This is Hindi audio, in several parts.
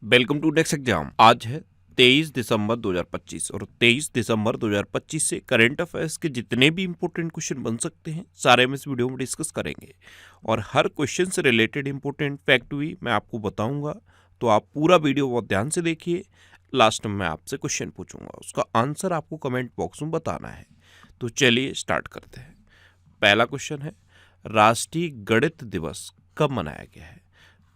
Welcome to next exam. आज है 23 दिसंबर 2025 और 23 दिसंबर 2025 से करंट अफेयर्स के जितने भी इंपॉर्टेंट क्वेश्चन बन सकते हैं सारे हम इस वीडियो में डिस्कस करेंगे और हर क्वेश्चन से रिलेटेड इंपॉर्टेंट फैक्ट भी मैं आपको बताऊंगा। तो आप पूरा वीडियो बहुत ध्यान से देखिए। लास्ट में मैं आपसे क्वेश्चन पूछूंगा, उसका आंसर आपको कमेंट बॉक्स में बताना है। तो चलिए स्टार्ट करते हैं। पहला क्वेश्चन है, राष्ट्रीय गणित दिवस कब मनाया गया है?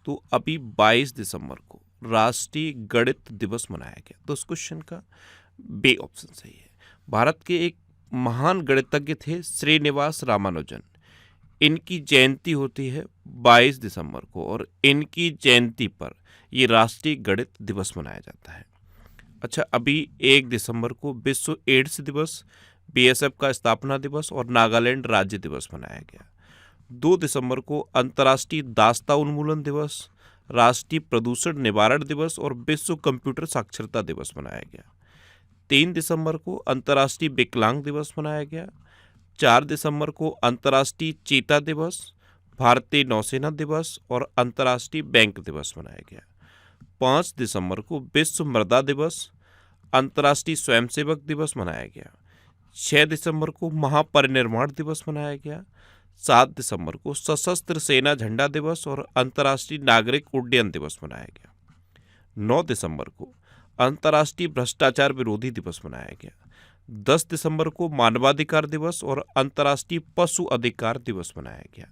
तो अभी 22 दिसंबर को राष्ट्रीय गणित दिवस मनाया गया। तो उस क्वेश्चन का बी ऑप्शन सही है। भारत के एक महान गणितज्ञ थे श्रीनिवास रामानुजन। इनकी जयंती होती है 22 दिसंबर को और इनकी जयंती पर ये राष्ट्रीय गणित दिवस मनाया जाता है। अच्छा, अभी 1 दिसंबर को विश्व एड्स दिवस, बीएसएफ का स्थापना दिवस और नागालैंड राज्य दिवस मनाया गया। 2 दिसंबर को अंतर्राष्ट्रीय दास्ता उन्मूलन दिवस, राष्ट्रीय प्रदूषण निवारण दिवस और विश्व कंप्यूटर साक्षरता दिवस मनाया गया। 3 दिसंबर को अंतर्राष्ट्रीय विकलांग दिवस मनाया गया। 4 दिसंबर को अंतर्राष्ट्रीय चीता दिवस, भारतीय नौसेना दिवस और अंतर्राष्ट्रीय बैंक दिवस मनाया गया। 5 दिसंबर को विश्व मृदा दिवस, अंतर्राष्ट्रीय स्वयंसेवक दिवस मनाया गया। 6 दिसंबर को महापरिनिर्वाण दिवस मनाया गया। 7 दिसंबर को सशस्त्र सेना झंडा दिवस और अंतर्राष्ट्रीय नागरिक उड्डयन दिवस मनाया गया। 9 दिसंबर को अंतर्राष्ट्रीय भ्रष्टाचार विरोधी दिवस मनाया गया। 10 दिसंबर को मानवाधिकार दिवस और अंतर्राष्ट्रीय पशु अधिकार दिवस मनाया गया।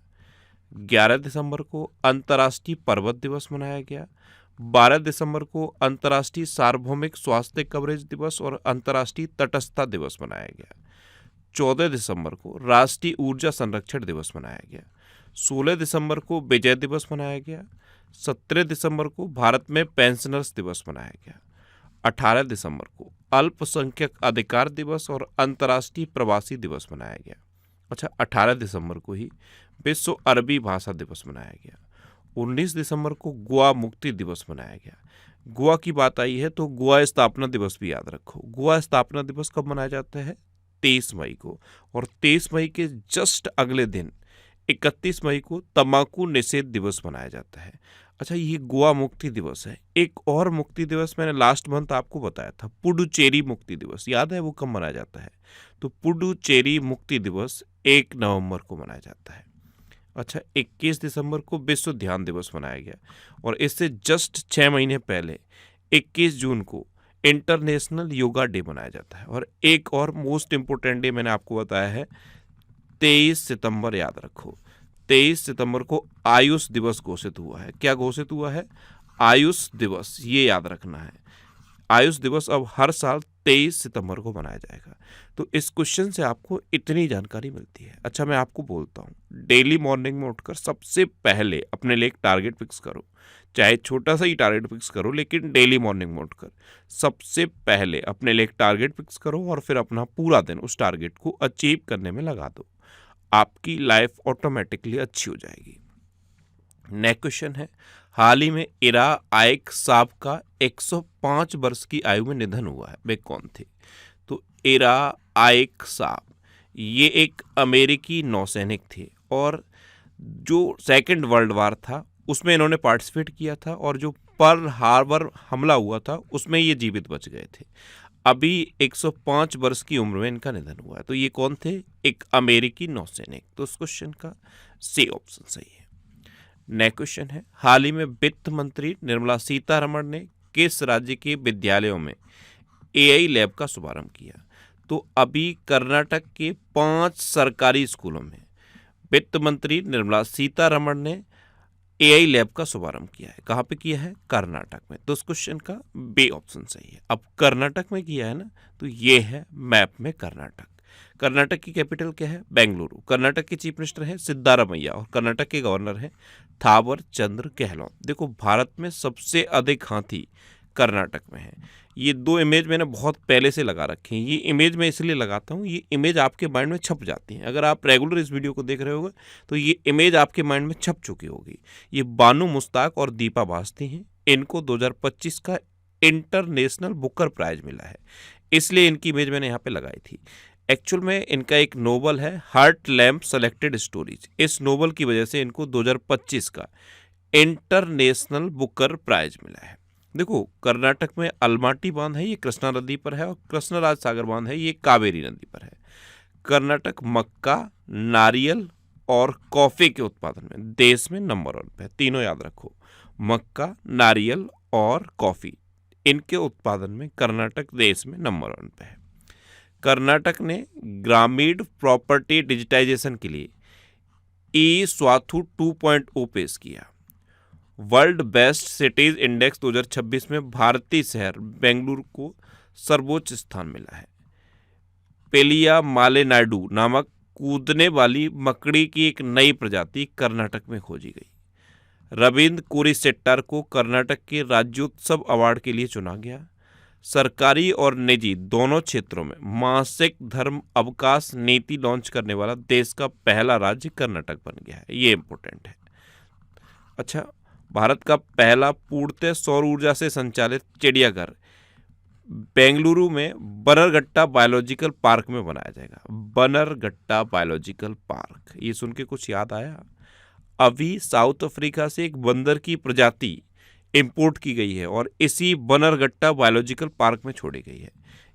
11 दिसंबर को अंतर्राष्ट्रीय पर्वत दिवस मनाया गया। 12 दिसंबर को अंतर्राष्ट्रीय सार्वभौमिक स्वास्थ्य कवरेज दिवस और अंतर्राष्ट्रीय तटस्थता दिवस मनाया गया। 14 दिसंबर को राष्ट्रीय ऊर्जा संरक्षण दिवस मनाया गया। 16 दिसंबर को विजय दिवस मनाया गया। 17 दिसंबर को भारत में पेंशनर्स दिवस मनाया गया। 18 दिसंबर को अल्पसंख्यक अधिकार दिवस और अंतर्राष्ट्रीय प्रवासी दिवस मनाया गया। अच्छा, 18 दिसंबर को ही विश्व अरबी भाषा दिवस मनाया गया। 19 दिसंबर को गोवा मुक्ति दिवस मनाया गया। गोवा की बात आई है तो गोवा स्थापना दिवस भी याद रखो। गोवा स्थापना दिवस कब मनाया जाता है? 23 मई को। और 23 मई के जस्ट अगले दिन 31 मई को तंबाकू निषेध दिवस मनाया जाता है। अच्छा, ये गोवा मुक्ति दिवस है। एक और मुक्ति दिवस मैंने लास्ट मंथ आपको बताया था, पुडुचेरी मुक्ति दिवस, याद है वो कब मनाया जाता है? तो पुडुचेरी मुक्ति दिवस 1 नवंबर को मनाया जाता है। अच्छा, 21 दिसंबर को विश्व ध्यान दिवस मनाया गया और इससे जस्ट 6 महीने पहले 21 जून को इंटरनेशनल योगा डे मनाया जाता है। और एक और मोस्ट इम्पोर्टेंट डे मैंने आपको बताया है 23 सितंबर, याद रखो। 23 सितंबर को आयुष दिवस घोषित हुआ है। क्या घोषित हुआ है? आयुष दिवस, ये याद रखना है। आयुष दिवस अब हर साल 23 सितंबर को मनाया जाएगा। तो इस क्वेश्चन से आपको इतनी जानकारी मिलती है। अच्छा, मैं आपको बोलता हूँ, डेली मॉर्निंग में उठकर सबसे पहले अपने लिए एक टारगेट फिक्स करो। चाहे छोटा सा ही टारगेट फिक्स करो, लेकिन डेली मॉर्निंग में उठकर सबसे पहले अपने लिए एक टारगेट फिक्स करो और फिर अपना पूरा दिन उस टारगेट को अचीव करने में लगा दो। आपकी लाइफ ऑटोमेटिकली अच्छी हो जाएगी। नेक्स्ट क्वेश्चन है, हाल ही में इरा आयक साहब का 105 वर्ष की आयु में निधन हुआ है। वे कौन थे? तो इरा आयक साहब ये एक अमेरिकी नौसैनिक थे और जो सेकंड वर्ल्ड वार था उसमें इन्होंने पार्टिसिपेट किया था और जो पर्ल हार्बर हमला हुआ था उसमें ये जीवित बच गए थे। अभी 105 वर्ष की उम्र में इनका निधन हुआ है। तो ये कौन थे? एक अमेरिकी नौसैनिक। तो उस क्वेश्चन का सी ऑप्शन सही है। नेक्स्ट क्वेश्चन है, हाल ही में वित्त मंत्री निर्मला सीतारमण ने किस राज्य के विद्यालयों में एआई लैब का शुभारंभ किया? तो अभी कर्नाटक के 5 सरकारी स्कूलों में वित्त मंत्री निर्मला सीतारमण ने एआई लैब का शुभारंभ किया है। कहाँ पे किया है? कर्नाटक में। तो उस क्वेश्चन का बी ऑप्शन सही है। अब कर्नाटक में किया है ना, तो ये है मैप में कर्नाटक। कर्नाटक की कैपिटल क्या है? बेंगलुरु। कर्नाटक के चीफ मिनिस्टर हैं सिद्धारमैया और कर्नाटक के गवर्नर हैं थावर चंद्र गहलोत। देखो, भारत में सबसे अधिक हाथी कर्नाटक में है। ये 2 इमेज मैंने बहुत पहले से लगा रखी हैं। ये इमेज मैं इसलिए लगाता हूँ, ये इमेज आपके माइंड में छप जाती हैं। अगर आप रेगुलर इस वीडियो को देख रहे होगे तो ये इमेज आपके माइंड में छप चुकी होगी। ये बानू मुश्ताक और दीपा बास्ती हैं। इनको 2025 का इंटरनेशनल बुकर प्राइज मिला है, इसलिए इनकी इमेज मैंने यहाँ पे लगाई थी। एक्चुअल में इनका एक नोबल है हार्ट लैम्प सेलेक्टेड स्टोरीज। इस नोबल की वजह से इनको 2025 का इंटरनेशनल बुकर प्राइज मिला है। देखो, कर्नाटक में अलमाटी बांध है, ये कृष्णा नदी पर है, और कृष्णराज सागर बांध है, ये कावेरी नदी पर है। कर्नाटक मक्का, नारियल और कॉफी के उत्पादन में देश में नंबर 1 पे है। तीनों याद रखो, मक्का, नारियल और कॉफी, इनके उत्पादन में कर्नाटक देश में नंबर 1 पे है। कर्नाटक ने ग्रामीण प्रॉपर्टी डिजिटाइजेशन के लिए ई स्वाथु 2.0 पेश किया। वर्ल्ड बेस्ट सिटीज इंडेक्स 2026 में भारतीय शहर बेंगलुरु को सर्वोच्च स्थान मिला है। पेलिया मालेनाडू नामक कूदने वाली मकड़ी की एक नई प्रजाति कर्नाटक में खोजी गई। रविंद्र कुरीसेट्टर को कर्नाटक के राज्योत्सव अवार्ड के लिए चुना गया। सरकारी और निजी दोनों क्षेत्रों में मासिक धर्म अवकाश नीति लॉन्च करने वाला देश का पहला राज्य कर्नाटक बन गया है। ये इंपॉर्टेंट है। अच्छा, भारत का पहला पूर्णतः सौर ऊर्जा से संचालित चिड़ियाघर बेंगलुरु में बनरघट्टा बायोलॉजिकल पार्क में बनाया जाएगा। बनरघट्टा बायोलॉजिकल पार्क, ये सुन के कुछ याद आया? अभी साउथ अफ्रीका से एक बंदर की प्रजाति इंपोर्ट की गई है और इसी बनरघट्टा बायोलॉजिकल पार्क में छोड़ी गई है।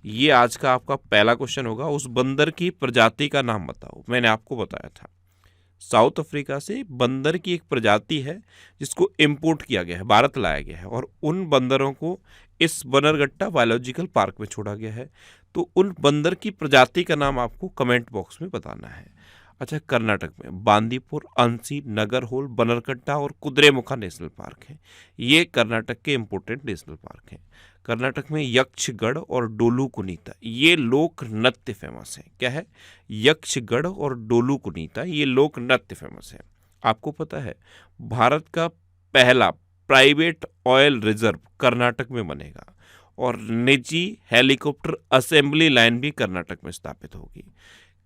ये आज का आपका पहला क्वेश्चन होगा। उस बंदर की प्रजाति का नाम बताओ। मैंने आपको बताया था, साउथ अफ्रीका से बंदर की एक प्रजाति है जिसको इंपोर्ट किया गया है, भारत लाया गया है, और उन बंदरों को इस बनरघट्टा बायोलॉजिकल पार्क में छोड़ा गया है। तो उन बंदर की प्रजाति का नाम आपको कमेंट बॉक्स में बताना है। अच्छा, कर्नाटक में बांदीपुर, अंसी, नगरहोल, बनरघट्टा और कुद्रेमुखा नेशनल पार्क है। ये कर्नाटक के इम्पोर्टेंट नेशनल पार्क हैं। कर्नाटक में यक्षगढ़ और डोलू कुनीता, ये लोक नृत्य फेमस है। क्या है? यक्षगढ़ और डोलू कुनीता, ये लोक नृत्य फेमस है। आपको पता है भारत का पहला प्राइवेट ऑयल रिजर्व कर्नाटक में बनेगा और निजी हेलीकॉप्टर असेंबली लाइन भी कर्नाटक में स्थापित होगी।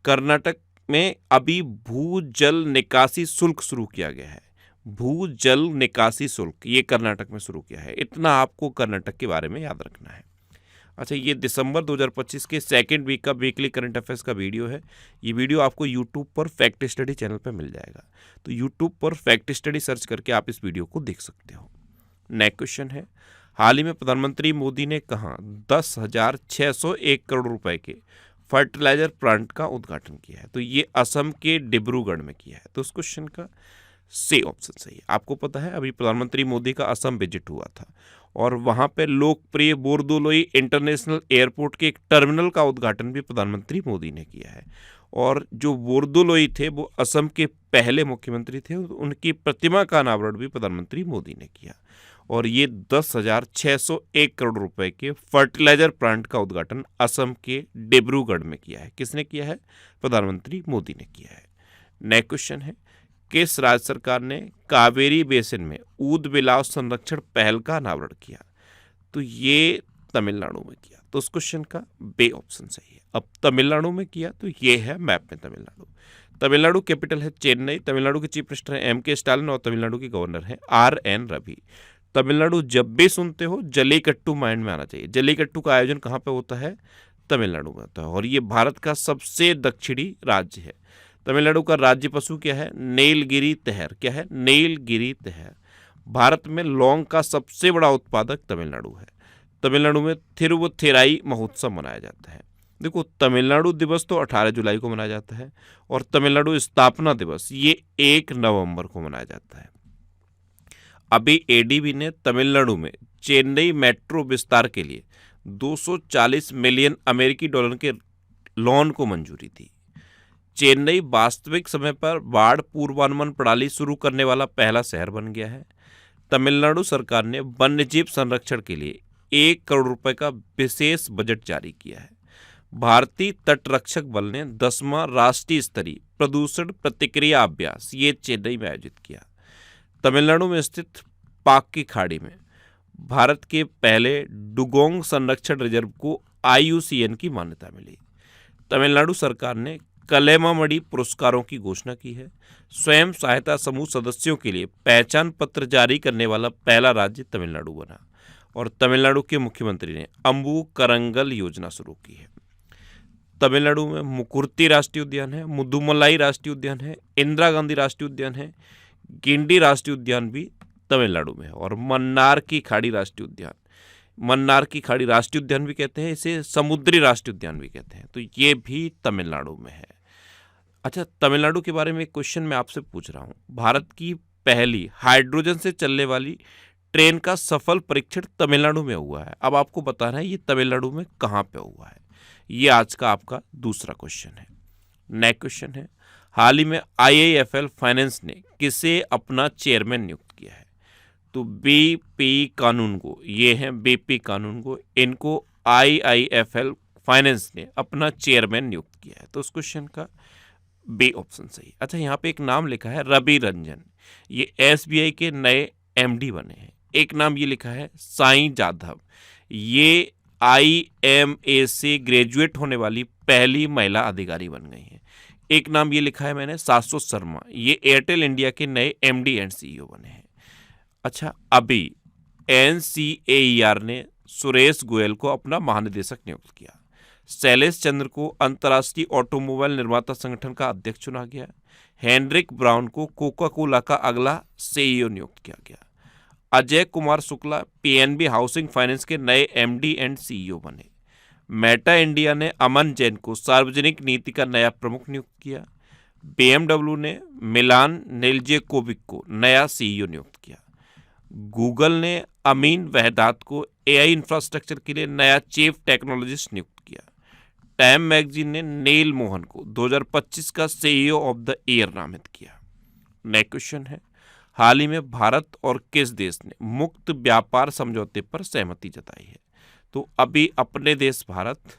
कर्नाटक में अभी भूजल निकासी शुल्क शुरू किया गया है। भूजल निकासी शुल्क ये कर्नाटक में शुरू किया है। इतना आपको कर्नाटक के बारे में याद रखना है। अच्छा, ये दिसंबर 2025 के सेकेंड वीक का वीकली करंट अफेयर्स का वीडियो है। ये वीडियो आपको यूट्यूब पर फैक्ट स्टडी चैनल पर मिल जाएगा। तो यूट्यूब पर फैक्ट स्टडी सर्च करके आप इस वीडियो को देख सकते हो। नेक्स्ट क्वेश्चन है, हाल ही में प्रधानमंत्री मोदी ने कहा 10,601 करोड़ रुपए के फर्टिलाइजर प्लांट का उद्घाटन किया है? तो ये असम के डिब्रूगढ़ में किया है। तो उस क्वेश्चन का सी ऑप्शन सही है। आपको पता है अभी प्रधानमंत्री मोदी का असम विजिट हुआ था और वहां पे लोकप्रिय बोरदोलोई इंटरनेशनल एयरपोर्ट के एक टर्मिनल का उद्घाटन भी प्रधानमंत्री मोदी ने किया है। और जो बोरदोलोई थे वो असम के पहले मुख्यमंत्री थे, उनकी प्रतिमा का अनावरण भी प्रधानमंत्री मोदी ने किया। और ये 10,601 करोड़ रुपए के फर्टिलाइजर प्लांट का उद्घाटन असम के डिब्रूगढ़ में किया है। किसने किया है? प्रधानमंत्री मोदी ने किया है। नेक्स्ट क्वेश्चन है, किस राज्य सरकार ने कावेरी बेसिन में ऊद बिलाव संरक्षण पहल का अनावरण किया? तो ये तमिलनाडु में किया। तो उस क्वेश्चन का बे ऑप्शन सही है। अब तमिलनाडु में किया तो ये है मैप में तमिलनाडु। तमिलनाडु कैपिटल है चेन्नई। तमिलनाडु के चीफ मिनिस्टर हैं एम के स्टालिन और तमिलनाडु के गवर्नर हैं RN रवि। तमिलनाडु जब भी सुनते हो जल्लीकट्टू माइंड में आना चाहिए। जल्लीकट्टू का आयोजन कहाँ पे होता है? तमिलनाडु में होता है और ये भारत का सबसे दक्षिणी राज्य है। तमिलनाडु का राज्य पशु क्या है? नीलगिरी तहर। क्या है? नीलगिरी तहर। भारत में लौंग का सबसे बड़ा उत्पादक तमिलनाडु है। तमिलनाडु में थिरुवथिराई महोत्सव मनाया जाता है। देखो, तमिलनाडु दिवस तो 18 जुलाई को मनाया जाता है और तमिलनाडु स्थापना दिवस ये 1 नवंबर को मनाया जाता है। अभी ADB ने तमिलनाडु में चेन्नई मेट्रो विस्तार के लिए 240 मिलियन अमेरिकी डॉलर के लोन को मंजूरी दी। चेन्नई वास्तविक समय पर बाढ़ पूर्वानुमान प्रणाली शुरू करने वाला पहला शहर बन गया है। तमिलनाडु सरकार ने वन्यजीव संरक्षण के लिए 1 करोड़ रुपए का विशेष बजट जारी किया है। भारतीय तटरक्षक बल ने 10वां राष्ट्रीय स्तरीय प्रदूषण प्रतिक्रिया अभ्यास ये चेन्नई में आयोजित किया। तमिलनाडु में स्थित पाक की खाड़ी में भारत के पहले डुगोंग संरक्षण रिजर्व को IUCN की मान्यता मिली। तमिलनाडु सरकार ने कलेमामणि पुरस्कारों की घोषणा की है। स्वयं सहायता समूह सदस्यों के लिए पहचान पत्र जारी करने वाला पहला राज्य तमिलनाडु बना और तमिलनाडु के मुख्यमंत्री ने अम्बू करंगल योजना शुरू की है। तमिलनाडु में मुकुर्ती राष्ट्रीय उद्यान है, मुदुमलाई राष्ट्रीय उद्यान है, इंदिरा गांधी राष्ट्रीय उद्यान है, गिंडी राष्ट्रीय उद्यान भी तमिलनाडु में है और मन्नार की खाड़ी राष्ट्रीय उद्यान मन्नार की खाड़ी राष्ट्रीय उद्यान भी कहते हैं, इसे समुद्री राष्ट्रीय उद्यान भी कहते हैं। तो ये भी तमिलनाडु में है। अच्छा, तमिलनाडु के बारे में एक क्वेश्चन मैं आपसे पूछ रहा हूँ। भारत की पहली हाइड्रोजन से चलने वाली ट्रेन का सफल परीक्षण तमिलनाडु में हुआ है। अब आपको बताना है ये तमिलनाडु में कहाँ पे हुआ है। ये आज का आपका दूसरा क्वेश्चन है। नेक्स्ट क्वेश्चन है, हाल ही में IIFL फाइनेंस ने किसे अपना चेयरमैन नियुक्त किया है? तो BP कानूनगो, ये हैं BP कानूनगो, इनको IIFL फाइनेंस ने अपना चेयरमैन नियुक्त किया है। तो उस क्वेश्चन का बी ऑप्शन सही। अच्छा, यहाँ पे एक नाम लिखा है रवि रंजन, ये SBI के नए MD बने हैं। एक नाम ये लिखा है साईं जाधव, ये IMA से ग्रेजुएट होने वाली पहली महिला अधिकारी बन गई हैं। एक नाम ये लिखा है मैंने शाश्वत शर्मा, ये एयरटेल इंडिया के नए MD एंड CEO बने हैं। अच्छा, अभी NCAER ने सुरेश गोयल को अपना महानिदेशक नियुक्त किया। शैलेश चंद्र को अंतर्राष्ट्रीय ऑटोमोबाइल निर्माता संगठन का अध्यक्ष चुना गया। हेनरिक ब्राउन को कोका कोला का अगला CEO नियुक्त किया गया। Ajay Kumar Shukla PNB housing finance के नए MD एंड CEO बने। मेटा इंडिया ने अमन जैन को सार्वजनिक नीति का नया प्रमुख नियुक्त किया। BMW ने मिलान नेल्जेकोविक को नया CEO नियुक्त किया। गूगल ने अमीन वहदात को AI इंफ्रास्ट्रक्चर के लिए नया चीफ टेक्नोलॉजिस्ट नियुक्त किया। टाइम मैगजीन ने नील मोहन को 2025 का CEO ऑफ द ईयर नामित किया। नेक्स्ट क्वेश्चन है, हाल ही में भारत और किस देश ने मुक्त व्यापार समझौते पर सहमति जताई है? तो अभी अपने देश भारत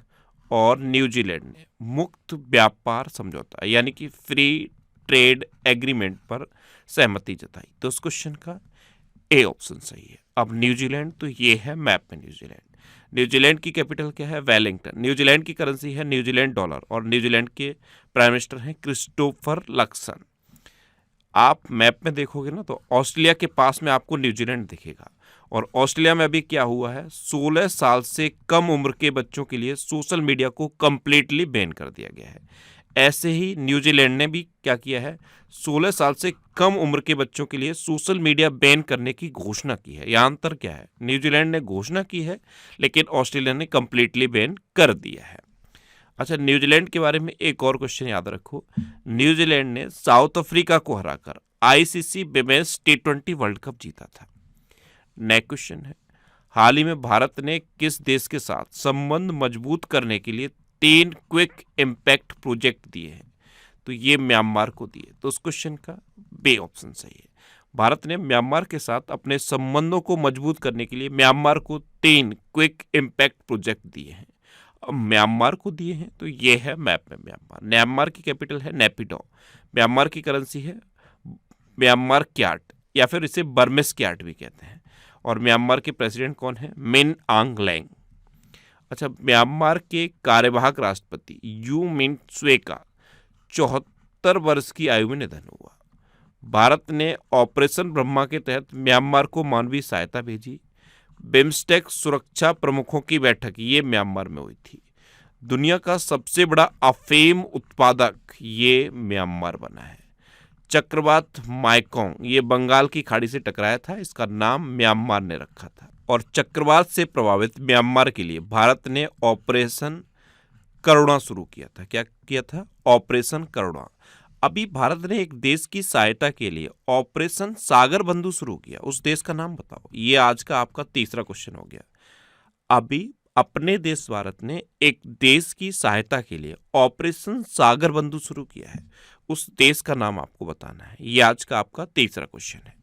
और न्यूजीलैंड ने मुक्त व्यापार समझौता यानी कि फ्री ट्रेड एग्रीमेंट पर सहमति जताई। तो उस क्वेश्चन का ए ऑप्शन सही है। अब न्यूजीलैंड, तो ये है मैप में न्यूजीलैंड। न्यूजीलैंड की कैपिटल क्या है? वेलिंगटन। न्यूजीलैंड की करेंसी है न्यूजीलैंड डॉलर और न्यूजीलैंड के प्राइम मिनिस्टर हैं क्रिस्टोफर लक्सन। आप मैप में देखोगे ना तो ऑस्ट्रेलिया के पास में आपको न्यूजीलैंड दिखेगा। और ऑस्ट्रेलिया में अभी क्या हुआ है, 16 साल से कम उम्र के बच्चों के लिए सोशल मीडिया को कंप्लीटली बैन कर दिया गया है। ऐसे ही न्यूजीलैंड ने भी क्या किया है, 16 साल से कम उम्र के बच्चों के लिए सोशल मीडिया बैन करने की घोषणा की है। यहाँ अंतर क्या है, न्यूजीलैंड ने घोषणा की है लेकिन ऑस्ट्रेलिया ने कंप्लीटली बैन कर दिया है। अच्छा, न्यूजीलैंड के बारे में एक और क्वेश्चन याद रखो। न्यूजीलैंड ने साउथ अफ्रीका को हराकर ICC women's T20 world cup जीता था। नेक्स्ट क्वेश्चन है, हाल ही में भारत ने किस देश के साथ संबंध मजबूत करने के लिए 3 क्विक इम्पैक्ट प्रोजेक्ट दिए हैं? तो ये म्यांमार को दिए। तो उस क्वेश्चन का बी ऑप्शन सही है। भारत ने म्यांमार के साथ अपने संबंधों को मजबूत करने के लिए म्यांमार को 3 क्विक इम्पैक्ट प्रोजेक्ट दिए हैं। अब म्यांमार को दिए हैं तो ये है मैप में म्यांमार। म्यांमार की कैपिटल है नेपिडो। म्यांमार की करेंसी है म्यांमार क्याट या फिर इसे बर्मेस क्याट भी कहते हैं। और म्यांमार के प्रेसिडेंट कौन है? मिन आंग लैंग। अच्छा, म्यांमार के कार्यवाहक राष्ट्रपति यू मिन स्वे का 74 वर्ष की आयु में निधन हुआ। भारत ने ऑपरेशन ब्रह्मा के तहत म्यांमार को मानवीय सहायता भेजी। बिम्स्टेक सुरक्षा प्रमुखों की बैठक ये म्यांमार में हुई थी। दुनिया का सबसे बड़ा अफीम उत्पादक ये म्यांमार बना है। चक्रवात माइकोंग ये बंगाल की खाड़ी से टकराया था, इसका नाम म्यांमार ने रखा था। और चक्रवात से प्रभावित म्यांमार के लिए भारत ने ऑपरेशन करुणा शुरू किया था। क्या किया था? ऑपरेशन करुणा। अभी भारत ने एक देश की सहायता के लिए ऑपरेशन सागर बंधु शुरू किया, उस देश का नाम बताओ। ये आज का आपका तीसरा क्वेश्चन हो गया। अभी अपने देश भारत ने एक देश की सहायता के लिए ऑपरेशन सागर बंधु शुरू किया है, उस देश का नाम आपको बताना है। ये आज का आपका तीसरा क्वेश्चन है।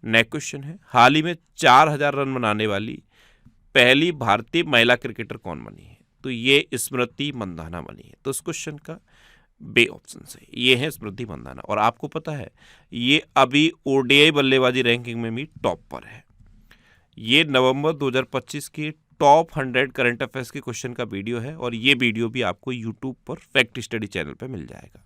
नेक्स्ट क्वेश्चन है, हाल ही में 4000 रन बनाने वाली पहली भारतीय महिला क्रिकेटर कौन बनी है? तो ये स्मृति मंधाना बनी है। तो इस क्वेश्चन का बे ऑप्शन है, ये है स्मृति मंधाना। और आपको पता है ये अभी ODI बल्लेबाजी रैंकिंग में भी टॉप पर है। ये नवंबर 2025 की टॉप 100 करंट अफेयर्स के क्वेश्चन का वीडियो है और ये वीडियो भी आपको यूट्यूब पर फैक्ट स्टडी चैनल पर मिल जाएगा।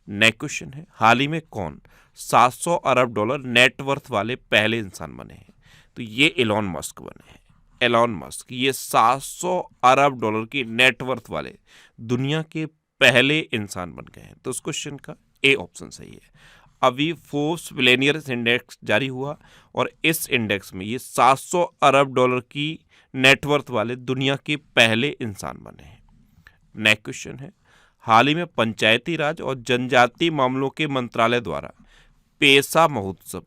नेक्स्ट क्वेश्चन है, हाल ही में कौन 700 अरब डॉलर नेटवर्थ वाले पहले इंसान बने हैं? तो ये एलॉन मस्क बने हैं। एलॉन मस्क ये 700 अरब डॉलर की नेटवर्थ वाले दुनिया के पहले इंसान बन गए हैं। तो उस क्वेश्चन का ए ऑप्शन सही है। अभी फोर्ब्स मिलेनियर्स इंडेक्स जारी हुआ और इस इंडेक्स में ये 700 अरब डॉलर की नेटवर्थ वाले दुनिया के पहले इंसान बने हैं। नेक्स्ट क्वेश्चन है, हाल ही में पंचायती राज और जनजातीय मामलों के मंत्रालय द्वारा पेसा महोत्सव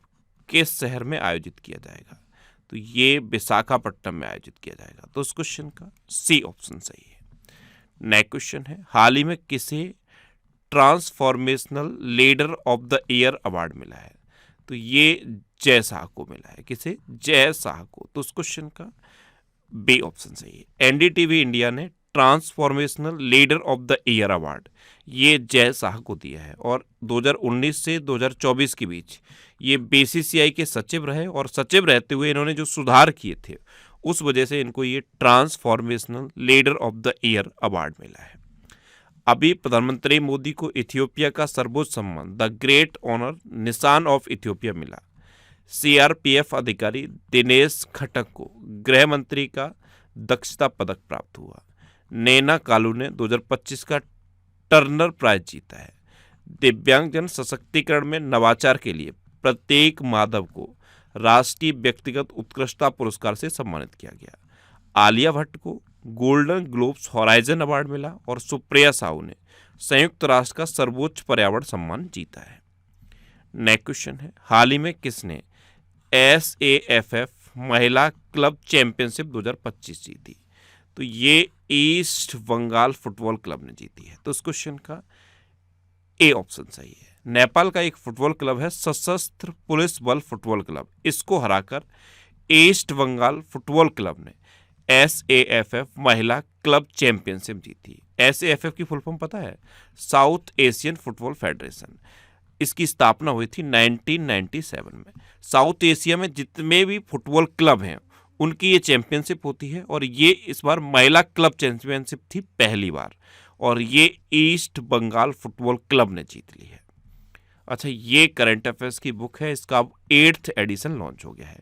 किस शहर में आयोजित किया जाएगा? तो ये विशाखापट्टनम में आयोजित किया जाएगा। तो इस क्वेश्चन का सी ऑप्शन सही है। नेक्स्ट क्वेश्चन है, हाल ही में किसे transformational leader of the year award मिला है? तो ये जय शाह को मिला है। किसे? जय शाह को। तो उस क्वेश्चन का बी ऑप्शन सही है। एनडीटीवी इंडिया ने transformational leader of the year award ये जय शाह को दिया है और 2019 से 2024 के बीच ये बीसीसीआई के सचिव रहे और सचिव रहते हुए इन्होंने जो सुधार किए थे उस वजह से इनको ये transformational leader of the year award मिला है। अभी प्रधानमंत्री मोदी को इथियोपिया का सर्वोच्च सम्मान द ग्रेट ऑनर निशान ऑफ इथियोपिया मिला। सीआरपीएफ अधिकारी दिनेश खटक को गृह मंत्री का दक्षता पदक प्राप्त हुआ। नैना कालू ने 2025 का टर्नर प्राइज जीता है। दिव्यांगजन सशक्तिकरण में नवाचार के लिए प्रत्येक माधव को राष्ट्रीय व्यक्तिगत उत्कृष्टता पुरस्कार से सम्मानित किया गया। आलिया भट्ट को गोल्डन ग्लोब्स हॉराइजन अवार्ड मिला और सुप्रिया साहू ने संयुक्त राष्ट्र का सर्वोच्च पर्यावरण सम्मान जीता है। नेक्स्ट क्वेश्चन है, हाल ही में किसने SAFF महिला क्लब चैंपियनशिप 2025 जीती? तो ये ईस्ट बंगाल फुटबॉल क्लब ने जीती है। तो इस क्वेश्चन का ए ऑप्शन सही है। नेपाल का एक फुटबॉल क्लब है सशस्त्र पुलिस बल फुटबॉल क्लब, इसको हराकर ईस्ट बंगाल फुटबॉल क्लब ने SAFF महिला क्लब चैंपियनशिप जीती। SAFF की फुल फॉर्म पता है? South Asian football federation. इसकी स्थापना हुई थी 1997 में। साउथ एशिया में जितने भी फुटबॉल क्लब हैं उनकी ये चैंपियनशिप होती है और ये इस बार महिला क्लब चैंपियनशिप थी पहली बार और ये ईस्ट बंगाल फुटबॉल क्लब ने जीत ली है। अच्छा, ये करंट अफेयर्स की बुक है, इसका अब 8th एडिशन लॉन्च हो गया है।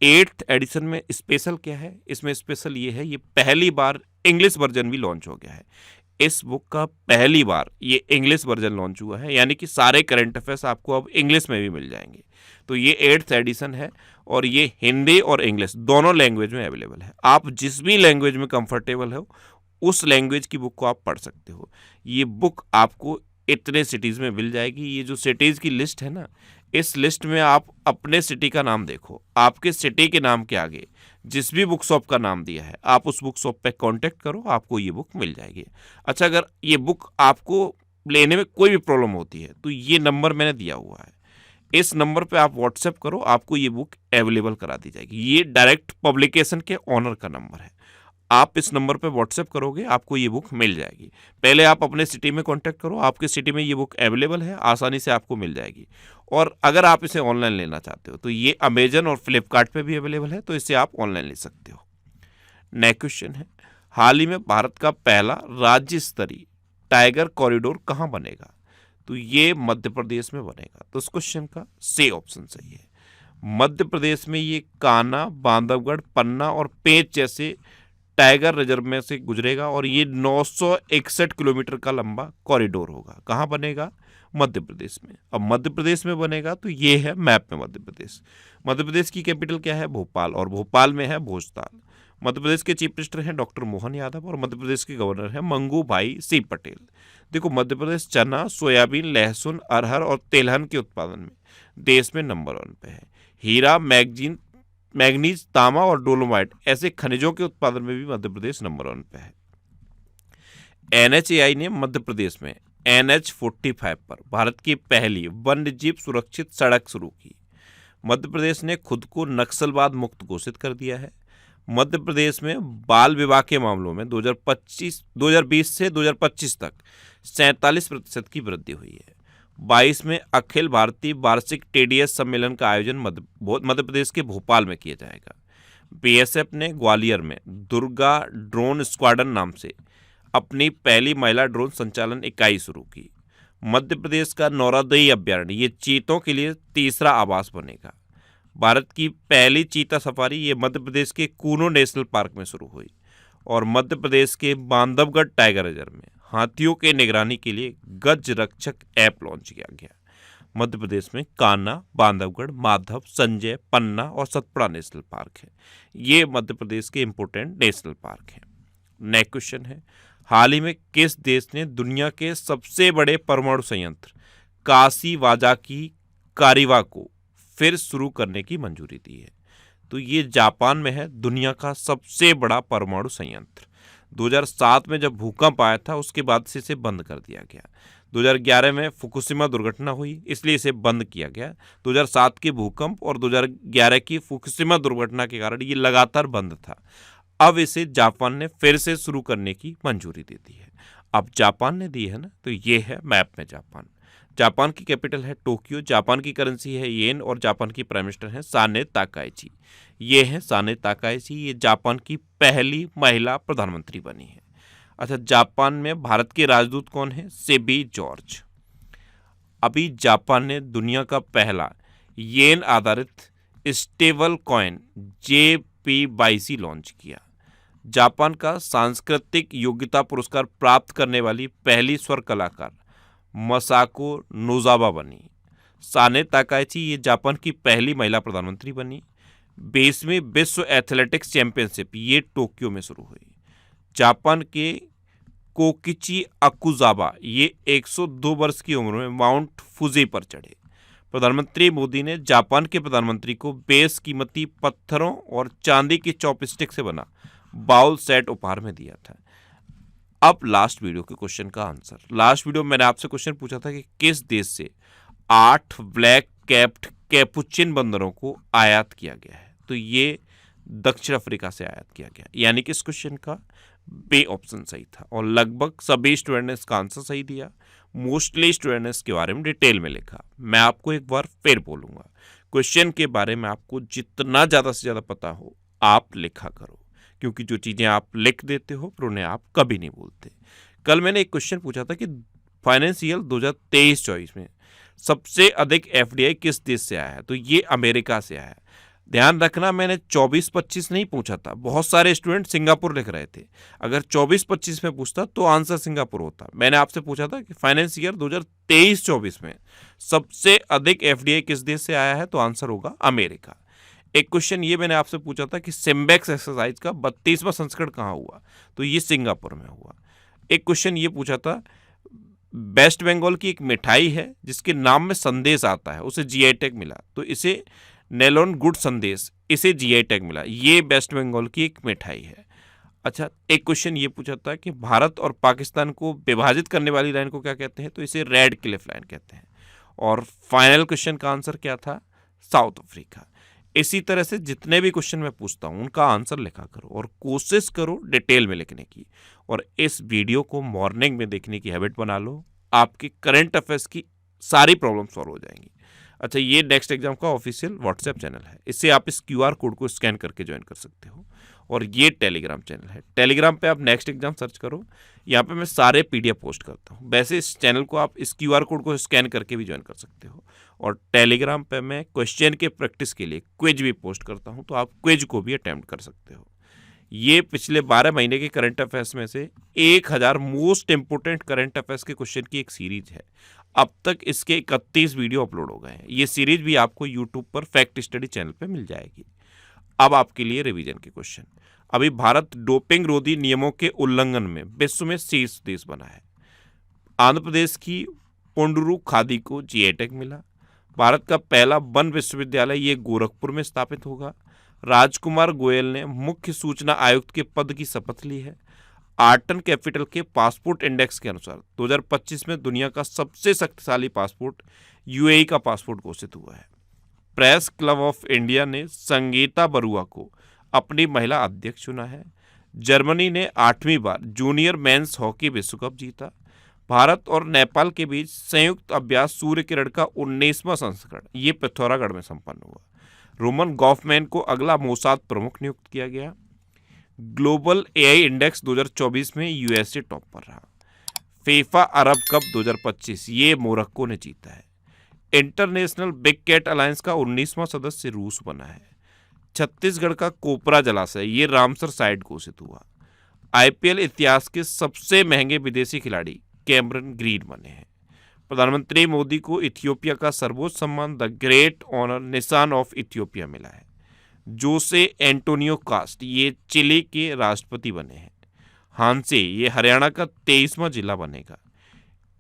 8th एडिशन में स्पेशल क्या है? इसमें स्पेशल ये है, ये पहली बार इंग्लिश वर्जन भी लॉन्च हो गया है। इस बुक का पहली बार ये इंग्लिश वर्जन लॉन्च हुआ है, यानी कि सारे करंट अफेयर्स आपको अब इंग्लिश में भी मिल जाएंगे। तो ये 8th एडिशन है और ये हिंदी और इंग्लिश दोनों लैंग्वेज में अवेलेबल है। आप जिस भी लैंग्वेज में कंफर्टेबल हो उस लैंग्वेज की बुक को आप पढ़ सकते हो। ये बुक आपको इतने सिटीज़ में मिल जाएगी। ये जो सिटीज़ की लिस्ट है ना, इस लिस्ट में आप अपने सिटी का नाम देखो, आपके सिटी के नाम के आगे जिस भी बुक शॉप का नाम दिया है आप उस बुक शॉप पे कांटेक्ट करो, आपको ये बुक मिल जाएगी। अच्छा, अगर ये बुक आपको लेने में कोई भी प्रॉब्लम होती है तो ये नंबर मैंने दिया हुआ है, इस नंबर पे आप व्हाट्सएप करो, आपको ये बुक अवेलेबल करा दी जाएगी। ये डायरेक्ट पब्लिकेशन के ऑनर का नंबर है। आप इस नंबर पे व्हाट्सएप करोगे, आपको ये बुक मिल जाएगी। पहले आप अपने सिटी में कांटेक्ट करो, आपके सिटी में ये बुक अवेलेबल है, आसानी से आपको मिल जाएगी। और अगर आप इसे ऑनलाइन लेना चाहते हो तो ये अमेजन और फ्लिपकार्ट पे भी अवेलेबल है, तो इसे आप ऑनलाइन ले सकते हो। नेक्स्ट क्वेश्चन है, हाल ही में भारत का पहला राज्य स्तरीय टाइगर कॉरिडोर कहाँ बनेगा? तो ये मध्य प्रदेश में बनेगा। तो इस क्वेश्चन का सी ऑप्शन सही है। मध्य प्रदेश में ये कान्हा, बांधवगढ़, पन्ना और पेंच जैसे टाइगर रिजर्व में से गुजरेगा और ये 961 किलोमीटर का लंबा कॉरिडोर होगा। कहाँ बनेगा? मध्य प्रदेश में। अब मध्य प्रदेश में बनेगा तो ये है मैप में मध्य प्रदेश। मध्य प्रदेश की कैपिटल क्या है? भोपाल, और भोपाल में है भोजताल। मध्य प्रदेश के चीफ मिनिस्टर हैं डॉक्टर मोहन यादव और मध्य प्रदेश के गवर्नर हैं मंगू भाई सी पटेल। देखो, मध्य प्रदेश चना, सोयाबीन, लहसुन, अरहर और तेलहन के उत्पादन में देश में नंबर 1 पे है। हीरा, मैग्नीज, तांबा और डोलोमाइट ऐसे खनिजों के उत्पादन में भी मध्य प्रदेश नंबर 1 पे है। NHAI ने मध्य प्रदेश में NH45 पर भारत की पहली वन्यजीव सुरक्षित सड़क शुरू की। मध्य प्रदेश ने खुद को नक्सलवाद मुक्त घोषित कर दिया है। मध्य प्रदेश में बाल विवाह के मामलों में 2020 से 2025 तक 47% की वृद्धि हुई है। 22 में अखिल भारतीय वार्षिक TDS सम्मेलन का आयोजन मध्य प्रदेश के भोपाल में किया जाएगा। BSF ने ग्वालियर में दुर्गा ड्रोन स्क्वाड्रन नाम से अपनी पहली महिला ड्रोन संचालन इकाई शुरू की। मध्य प्रदेश का नौरादई अभ्यारण्य ये चीतों के लिए तीसरा आवास बनेगा। भारत की पहली चीता सफारी ये मध्य प्रदेश के कूनो नेशनल पार्क में शुरू हुई और मध्य प्रदेश के बांधवगढ़ टाइगर रिजर्व में हाथियों के निगरानी के लिए गज रक्षक ऐप लॉन्च किया गया। मध्य प्रदेश में कान्हा, बांधवगढ़, माधव, संजय, पन्ना और सतपुड़ा नेशनल पार्क है। ये मध्य प्रदेश के इंपोर्टेंट नेशनल पार्क हैं। नेक्स्ट क्वेश्चन है, हाल ही में किस देश ने दुनिया के सबसे बड़े परमाणु संयंत्र काशीवाजाकी कारिवा को फिर शुरू करने की मंजूरी दी है? तो ये जापान में है दुनिया का सबसे बड़ा परमाणु संयंत्र। 2007 में जब भूकंप आया था उसके बाद से इसे बंद कर दिया गया। 2011 में फुकुशिमा दुर्घटना हुई इसलिए इसे बंद किया गया। 2007 के भूकंप और 2011 की फुकुशिमा दुर्घटना के कारण ये लगातार बंद था। अब इसे जापान ने फिर से शुरू करने की मंजूरी दे दी है। अब जापान ने दी है ना, तो ये है मैप में जापान। जापान की कैपिटल है टोक्यो, जापान की करेंसी है येन और जापान की प्राइम मिनिस्टर है साने ताकाइची। ये है साने ताकाइची, ये जापान की पहली महिला प्रधानमंत्री बनी है। अच्छा, जापान में भारत के राजदूत कौन है? सेबी जॉर्ज। अभी जापान ने दुनिया का पहला येन आधारित स्टेबल कॉइन JP22 लॉन्च किया। जापान का सांस्कृतिक योग्यता पुरस्कार प्राप्त करने वाली पहली स्वर कलाकार मसाको नोजावा बनी। साने ताकाइची ये जापान की पहली महिला प्रधानमंत्री बनी। 20वीं विश्व एथलेटिक्स चैंपियनशिप ये टोक्यो में शुरू हुई। जापान के कोकिची अकुजावा ये 102 वर्ष की उम्र में माउंट फुजी पर चढ़े। प्रधानमंत्री मोदी ने जापान के प्रधानमंत्री को बेशकीमती पत्थरों और चांदी की चॉपस्टिक से बना बाउल सेट उपहार में दिया था। अब लास्ट वीडियो के क्वेश्चन का आंसर। लास्ट वीडियो में मैंने आपसे क्वेश्चन पूछा था कि किस देश से 8 ब्लैक कैप्ड कैपुचिन बंदरों को आयात किया गया है? तो ये दक्षिण अफ्रीका से आयात किया गया, यानी कि इस क्वेश्चन का बे ऑप्शन सही था और लगभग सभी स्टूडेंट ने इसका आंसर सही दिया। मोस्टली स्टूडेंट ने इसके बारे में डिटेल में लिखा। मैं आपको एक बार फिर बोलूँगा, क्वेश्चन के बारे में आपको जितना ज़्यादा से ज़्यादा पता हो आप लिखा करो, क्योंकि जो चीज़ें आप लिख देते हो फिर उन्हें आप कभी नहीं भूलते। कल मैंने एक क्वेश्चन पूछा था कि फाइनेंशियल 2023-24 में सबसे अधिक FDI किस देश से आया है? तो ये अमेरिका से आया है। ध्यान रखना, मैंने 24-25 नहीं पूछा था। बहुत सारे स्टूडेंट सिंगापुर लिख रहे थे। अगर 24-25 में पूछता तो आंसर सिंगापुर होता। मैंने आपसे पूछा था कि फाइनेंस ईयर 2023-24 में सबसे अधिक FDI किस देश से आया है? तो आंसर होगा अमेरिका। एक क्वेश्चन ये मैंने आपसे पूछा था कि सिम्बेक्स एक्सरसाइज का 32वां संस्करण कहाँ हुआ? तो ये सिंगापुर में हुआ। एक क्वेश्चन ये पूछा था, वेस्ट बंगाल की एक मिठाई है जिसके नाम में संदेश आता है, उसे GI टैग मिला, तो इसे नेलोन गुड संदेश, इसे GI टैग मिला। ये वेस्ट बंगाल की एक मिठाई है। अच्छा, एक क्वेश्चन ये पूछा था कि भारत और पाकिस्तान को विभाजित करने वाली लाइन को क्या कहते हैं? तो इसे रेड क्लिफ लाइन कहते हैं। और फाइनल क्वेश्चन का आंसर क्या था? South Africa. इसी तरह से जितने भी क्वेश्चन मैं पूछता हूँ उनका आंसर लिखा करो और कोशिश करो डिटेल में लिखने की। और इस वीडियो को मॉर्निंग में देखने की हैबिट बना लो, आपकी करंट अफेयर्स की सारी प्रॉब्लम सॉल्व हो जाएंगी। अच्छा, ये नेक्स्ट एग्जाम का ऑफिशियल व्हाट्सएप चैनल है, इससे आप इस QR कोड को स्कैन करके ज्वाइन कर सकते हो। और ये टेलीग्राम चैनल है, टेलीग्राम पे आप नेक्स्ट एग्जाम सर्च करो, यहाँ पे मैं सारे PDF पोस्ट करता हूँ। वैसे इस चैनल को आप इस QR कोड को स्कैन करके भी ज्वाइन कर सकते हो। और टेलीग्राम पे मैं क्वेश्चन के प्रैक्टिस के लिए क्विज भी पोस्ट करता हूँ, तो आप क्विज को भी अटेम्प्ट कर सकते हो। ये पिछले 12 महीने के करंट अफेयर्स में से 1000 मोस्ट इंपोर्टेंट करंट अफेयर्स के क्वेश्चन की एक सीरीज है। अब तक इसके 31 वीडियो अपलोड हो गए हैं। ये सीरीज भी आपको यूट्यूब पर फैक्ट स्टडी चैनल पे मिल जाएगी। अब आपके लिए रिवीजन के क्वेश्चन। अभी भारत डोपिंग रोधी नियमों के उल्लंघन में विश्व में शीर्ष देश बना है। आंध्र प्रदेश की पुंडरू खादी को GI टैग मिला। भारत का पहला वन विश्वविद्यालय ये गोरखपुर में स्थापित होगा। राजकुमार गोयल ने मुख्य सूचना आयुक्त के पद की शपथ ली है। आर्टन कैपिटल के पासपोर्ट इंडेक्स के अनुसार 2025 में दुनिया का सबसे शक्तिशाली पासपोर्ट UAE का पासपोर्ट घोषित हुआ है। प्रेस क्लब ऑफ इंडिया ने संगीता बरुआ को अपनी महिला अध्यक्ष चुना है। जर्मनी ने 8वीं बार जूनियर मेंस हॉकी विश्व कप जीता। भारत और नेपाल के बीच संयुक्त अभ्यास सूर्य किरण का 19वां संस्करण ये पिथौरागढ़ में संपन्न हुआ। रोमन गॉफमैन को अगला मोसाद प्रमुख नियुक्त किया गया। ग्लोबल AI इंडेक्स 2024 में USA टॉप पर रहा। फीफा अरब कप 2025 ये मोरक्को ने जीता है। इंटरनेशनल बिग कैट अलायंस का 19वां सदस्य रूस बना है। छत्तीसगढ़ का कोपरा जलाशय ये रामसर साइट घोषित हुआ। IPL इतिहास के सबसे महंगे विदेशी खिलाड़ी कैमरन ग्रीन बने हैं। प्रधानमंत्री मोदी को इथियोपिया का सर्वोच्च सम्मान द ग्रेट ऑनर निशान ऑफ इथियोपिया मिला है। जोसे एंटोनियो कास्ट ये चिली के राष्ट्रपति बने हैं। हांसे ये हरियाणा का 23वां जिला बनेगा।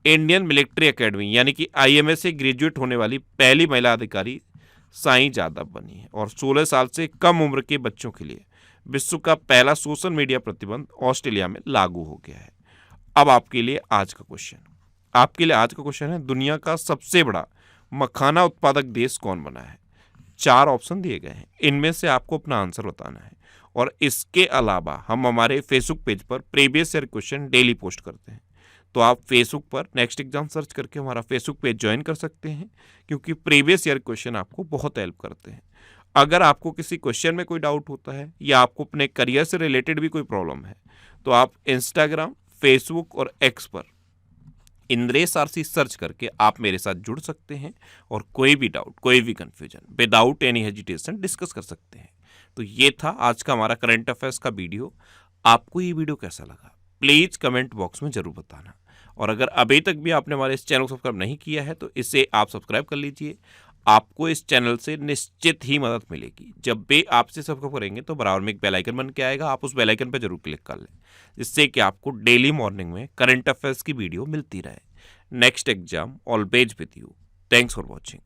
इंडियन मिलिट्री एकेडमी यानी कि IMA से ग्रेजुएट होने वाली पहली महिला अधिकारी साईं जादव बनी है। और 16 साल से कम उम्र के बच्चों के लिए विश्व का पहला सोशल मीडिया प्रतिबंध ऑस्ट्रेलिया में लागू हो गया है। अब आपके लिए आज का क्वेश्चन है, दुनिया का सबसे बड़ा मखाना उत्पादक देश कौन बना है? 4 ऑप्शन दिए गए हैं, इनमें से आपको अपना आंसर बताना है। और इसके अलावा हम हमारे फेसबुक पेज पर previous year question daily post करते हैं, तो आप फेसबुक पर नेक्स्ट एग्जाम सर्च करके हमारा फेसबुक पेज ज्वाइन कर सकते हैं, क्योंकि प्रीवियस ईयर क्वेश्चन आपको बहुत हेल्प करते हैं। अगर आपको किसी क्वेश्चन में कोई डाउट होता है या आपको अपने करियर से रिलेटेड भी कोई प्रॉब्लम है, तो आप इंस्टाग्राम, फेसबुक और एक्स पर इंद्रेश आरसी सर्च करके आप मेरे साथ जुड़ सकते हैं और कोई भी डाउट, कोई भी confusion without any hesitation discuss कर सकते हैं। तो ये था आज का हमारा करंट अफेयर्स का वीडियो। आपको ये वीडियो कैसा लगा प्लीज़ कमेंट बॉक्स में ज़रूर बताना। और अगर अभी तक भी आपने हमारे इस चैनल को सब्सक्राइब नहीं किया है तो इसे आप सब्सक्राइब कर लीजिए। आपको इस चैनल से निश्चित ही मदद मिलेगी। जब भी आपसे सब्सक्राइब करेंगे तो बराबर में एक बेल आइकन बन के आएगा, आप उस बेल आइकन पर जरूर क्लिक कर लें, जिससे कि आपको डेली मॉर्निंग में करंट अफेयर्स की वीडियो मिलती रहे। Next exam always with you. Thanks for watching.